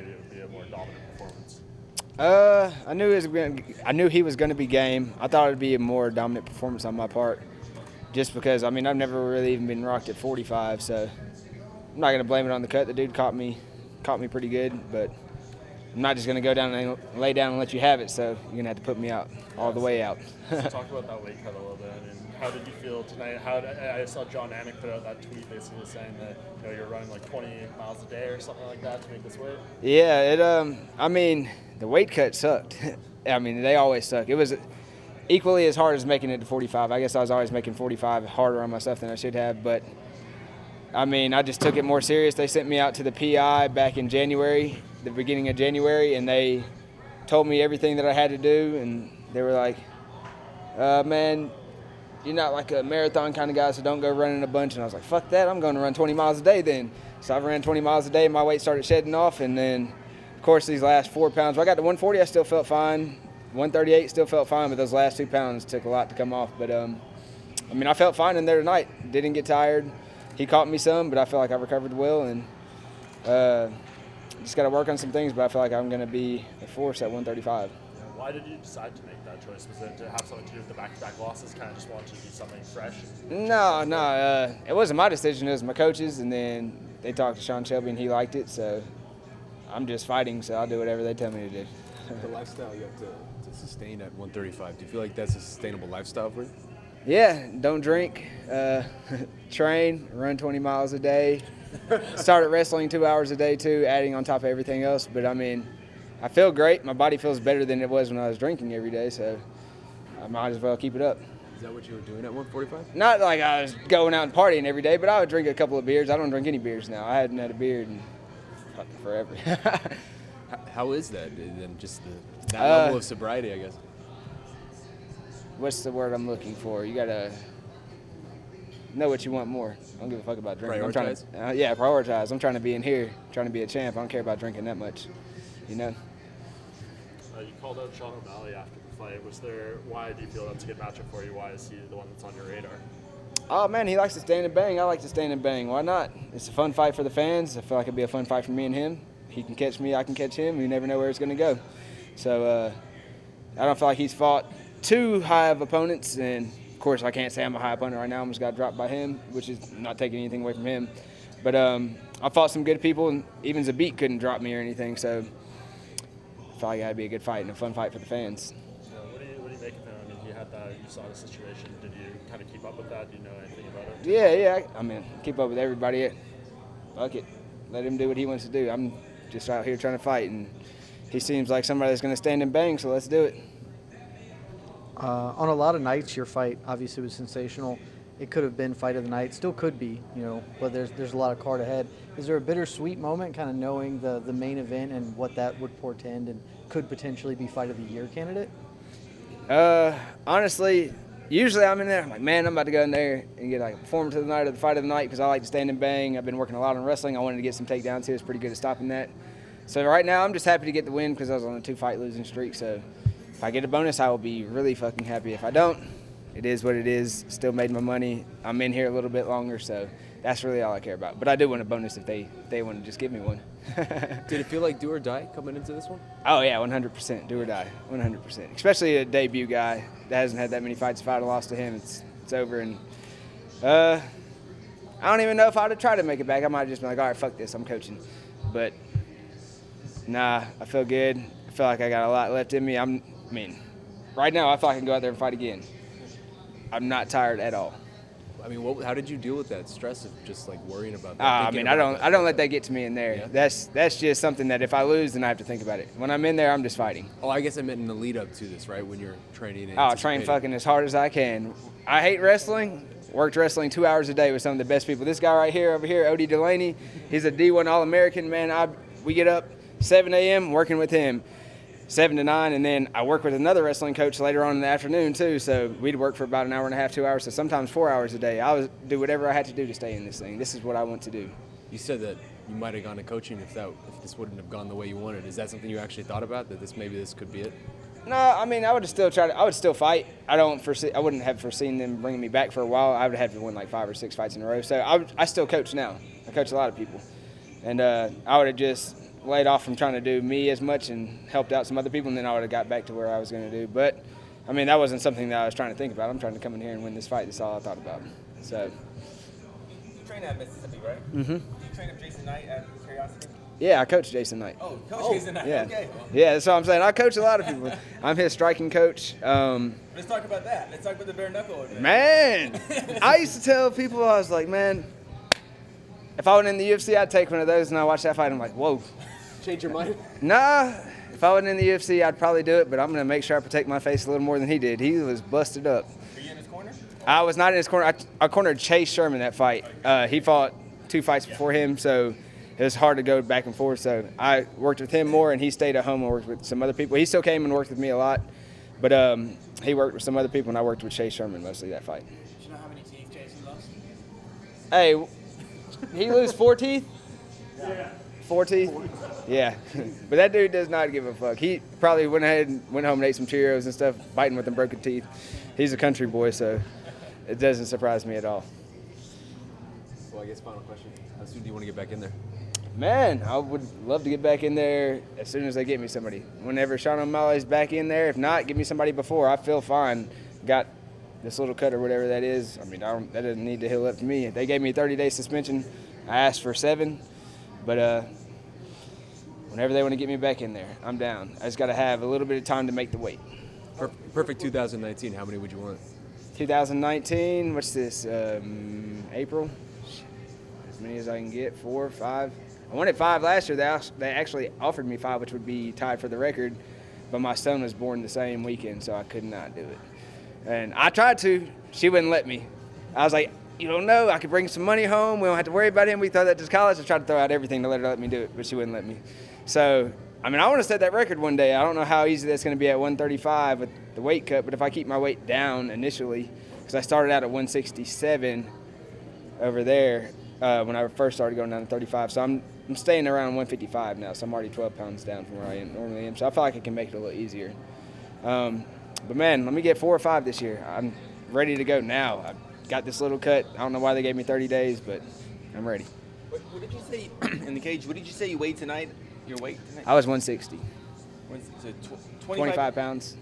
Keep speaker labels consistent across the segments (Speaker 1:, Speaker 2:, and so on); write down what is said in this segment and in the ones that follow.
Speaker 1: maybe it would be a more dominant performance?
Speaker 2: I knew he was going to be game. I thought it'd be a more dominant performance on my part, just because I've never really even been rocked at 45, so I'm not going to blame it on the cut. The dude caught me pretty good, but I'm not just going to go down and lay down and let you have it, so you're going to have to put me out all the way out.
Speaker 1: So talk about that weight cut a little bit. I mean, how did you feel tonight? I saw John Anik put out that tweet basically saying that you're running like 20 miles a day or something like that to make this weight.
Speaker 2: Yeah, the weight cut sucked. They always suck. It was equally as hard as making it to 45. I guess I was always making 45 harder on myself than I should have, but I just took it more serious. They sent me out to the PI back in January, the beginning of January, and they told me everything that I had to do, and they were like, man, you're not like a marathon kind of guy, so don't go running a bunch. And I was like, fuck that, I'm going to run 20 miles a day then. So I ran 20 miles a day, my weight started shedding off, and then, of course, these last 4 pounds, when I got to 140, I still felt fine. 138 still felt fine, but those last 2 pounds took a lot to come off. But, I felt fine in there tonight. Didn't get tired. He caught me some, but I feel like I recovered well, and just got to work on some things, but I feel like I'm going to be a force at 135.
Speaker 1: Why did you decide to make that choice? Was it to have something to do with the back-to-back losses, kind of just wanted to do something fresh?
Speaker 2: No. It wasn't my decision. It was my coach's, and then they talked to Sean Shelby, and he liked it, so I'm just fighting, so I'll do whatever they tell me to do.
Speaker 3: The lifestyle you have to sustain at 135, do you feel like that's a sustainable lifestyle for you?
Speaker 2: Yeah, don't drink, train, run 20 miles a day, started wrestling 2 hours a day too, adding on top of everything else. But I feel great. My body feels better than it was when I was drinking every day, so I might as well keep it up.
Speaker 3: Is that what you were doing at 145?
Speaker 2: Not like I was going out and partying every day, but I would drink a couple of beers. I don't drink any beers now. I hadn't had a beer in fucking forever.
Speaker 3: How is that? Then just that level of sobriety, I guess.
Speaker 2: What's the word I'm looking for? You gotta know what you want more. I don't give a fuck about drinking.
Speaker 3: Prioritize?
Speaker 2: Prioritize. I'm trying to be in here, trying to be a champ. I don't care about drinking that much, you know.
Speaker 1: You called out Sean OMalley after the fight. Why do you feel that's a good matchup for you? Why is he the one that's on your radar?
Speaker 2: Oh man, he likes to stand and bang. I like to stand and bang. Why not? It's a fun fight for the fans. I feel like it'd be a fun fight for me and him. He can catch me, I can catch him. You never know where it's gonna go. So I don't feel like he's fought too high of opponents, and of course I can't say I'm a high opponent right now. I almost got dropped by him, which is not taking anything away from him. But I fought some good people, and even Zabit couldn't drop me or anything. So I feel like that'd be a good fight and a fun fight for the fans.
Speaker 1: What do you make of him? You had that. You saw the situation. Did you kind of keep up with that? Do you know anything about it?
Speaker 2: Yeah. Keep up with everybody. Fuck it. Let him do what he wants to do. I'm just out here trying to fight, and he seems like somebody that's going to stand and bang, so let's do it.
Speaker 4: On a lot of nights, your fight obviously was sensational. It could have been fight of the night, still could be, but there's a lot of card ahead. Is there a bittersweet moment, kind of knowing the main event and what that would portend and could potentially be fight of the year candidate?
Speaker 2: Honestly, usually I'm in there, I'm like, man, I'm about to go in there and get like a performance of the night or the fight of the night, because I like to stand and bang. I've been working a lot on wrestling. I wanted to get some takedowns here. It's pretty good at stopping that. So right now I'm just happy to get the win because I was on a 2-fight losing streak. So if I get a bonus, I will be really fucking happy. If I don't, it is what it is. Still made my money. I'm in here a little bit longer, so that's really all I care about. But I do want a bonus if they want to just give me one.
Speaker 3: Did it feel like do or die coming into this one?
Speaker 2: Oh, yeah, 100%. Do or die, 100%. Especially a debut guy that hasn't had that many fights. If I'd have lost to him, it's over. And I don't even know if I'd have tried to make it back. I might have just been like, all right, fuck this, I'm coaching. But, nah, I feel good. I feel like I got a lot left in me. Right now I feel like I can go out there and fight again. I'm not tired at all.
Speaker 3: How did you deal with that stress of just like worrying about that?
Speaker 2: I don't let that get to me in there. Yeah. That's just something that if I lose, then I have to think about it. When I'm in there, I'm just fighting.
Speaker 3: Oh, I guess I meant in the lead up to this, right? When you're training.
Speaker 2: Train fucking as hard as I can. I hate wrestling. Worked wrestling 2 hours a day with some of the best people. This guy right here, over here, Odie Delaney, he's a D1 All-American, man. We get up 7 a.m. working with him. 7 to 9, and then I work with another wrestling coach later on in the afternoon too, so we'd work for about an hour and a half, 2 hours, so sometimes 4 hours a day. I would do whatever I had to do to stay in this thing. This is what I want to do.
Speaker 3: You said that you might have gone to coaching if this wouldn't have gone the way you wanted. Is that something you actually thought about, that maybe this could be it?
Speaker 2: No, I would still fight. I wouldn't have foreseen them bringing me back for a while. I would have to win like 5 or 6 fights in a row. So I still coach now. I coach a lot of people. And I would have just laid off from trying to do me as much and helped out some other people, and then I would have got back to where I was going to do. But, I mean, that wasn't something that I was trying to think about. I'm trying to come in here and win this fight. That's all I thought about. So.
Speaker 5: You train at Mississippi, right?
Speaker 2: Mm-hmm.
Speaker 5: You train with Jason Knight at Curiosity?
Speaker 2: Yeah, I coach Jason Knight.
Speaker 5: Oh, Coach Jason Knight.
Speaker 2: Yeah.
Speaker 5: Okay.
Speaker 2: Yeah, that's what I'm saying. I coach a lot of people. I'm his striking coach.
Speaker 5: Let's talk about that. Let's talk about the bare knuckle.
Speaker 2: Man, I used to tell people, I was like, man, if I went in the UFC, I'd take one of those, and I watched that fight, and I'm like, whoa.
Speaker 3: Change your mind?
Speaker 2: Nah, if I went in the UFC, I'd probably do it, but I'm going to make sure I protect my face a little more than he did. He was busted up.
Speaker 5: Were you in his corner?
Speaker 2: I was not in his corner. I cornered Chase Sherman that fight. He fought 2 fights before him, so it was hard to go back and forth. So I worked with him more, and he stayed at home and worked with some other people. He still came and worked with me a lot, but he worked with some other people, and I worked with Chase Sherman mostly that fight.
Speaker 5: Do you know how many teeth Jason lost?
Speaker 2: Hey, he lose 4 teeth? Yeah. 4 teeth? Yeah. But that dude does not give a fuck. He probably went ahead and went home and ate some Cheerios and stuff, biting with them broken teeth. He's a country boy, so it doesn't surprise me at all.
Speaker 3: Well, I guess final question. How soon do you want to get back in there?
Speaker 2: Man, I would love to get back in there as soon as they get me somebody. Whenever Sean O'Malley's back in there, if not, give me somebody before. I feel fine. Got this little cut or whatever that is. I mean, that doesn't need to heal up to me. They gave me a 30-day suspension. I asked for 7, but whenever they want to get me back in there, I'm down. I just got to have a little bit of time to make the weight.
Speaker 3: Perfect 2019. How many would you want?
Speaker 2: 2019, what's this, April? As many as I can get, 4, 5. I wanted 5 last year. They actually offered me 5, which would be tied for the record, but my son was born the same weekend, so I could not do it. And I tried to. She wouldn't let me. I was like, you don't know. I could bring some money home. We don't have to worry about him. We throw that to college. I tried to throw out everything to let me do it, but she wouldn't let me. So, I mean, I want to set that record one day. I don't know how easy that's going to be at 135 with the weight cut, but if I keep my weight down initially, because I started out at 167 over there when I first started going down to 35. So I'm staying around 155 now, so I'm already 12 pounds down from where I normally am. So I feel like I can make it a little easier. But, man, let me get 4 or 5 this year. I'm ready to go now. I got this little cut. I don't know why they gave me 30 days, but I'm ready.
Speaker 5: What did you say in the cage? What did you say you weighed tonight? Your weight tonight?
Speaker 2: I was 160.
Speaker 5: So
Speaker 2: 25 pounds.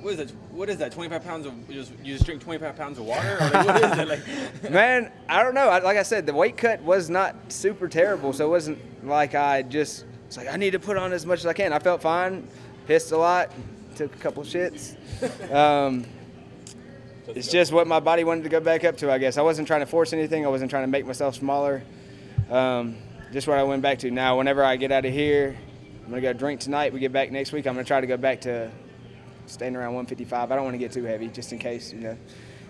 Speaker 5: What is that? What is that? 25 pounds of you just drink 25 pounds of water? Or like, what is it like?
Speaker 2: Man, I don't know. Like I said, the weight cut was not super terrible, so it wasn't like it's like I need to put on as much as I can. I felt fine, pissed a lot, took a couple shits. It's just what my body wanted to go back up to, I guess. I wasn't trying to force anything. I wasn't trying to make myself smaller. Just what I went back to. Now, whenever I get out of here, I'm going to go drink tonight. We get back next week. I'm going to try to go back to staying around 155. I don't want to get too heavy just in case,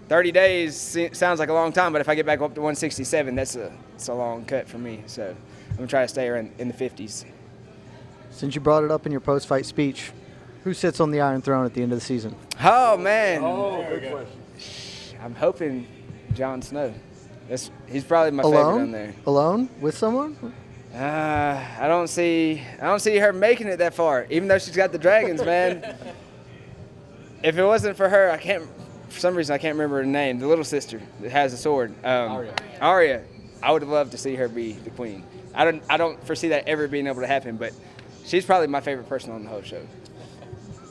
Speaker 2: 30 days sounds like a long time, but if I get back up to 167, it's a long cut for me. So I'm going to try to stay around in the 50s.
Speaker 4: Since you brought it up in your post-fight speech, who sits on the Iron Throne at the end of the season?
Speaker 2: Oh, man.
Speaker 3: Oh, good question.
Speaker 2: I'm hoping Jon Snow. He's probably my favorite on there.
Speaker 4: Alone? With someone?
Speaker 2: I don't see her making it that far, even though she's got the dragons, man. If it wasn't for her, for some reason I can't remember her name, the little sister that has the sword. Arya. I would have loved to see her be the queen. I don't foresee that ever being able to happen, but she's probably my favorite person on the whole show.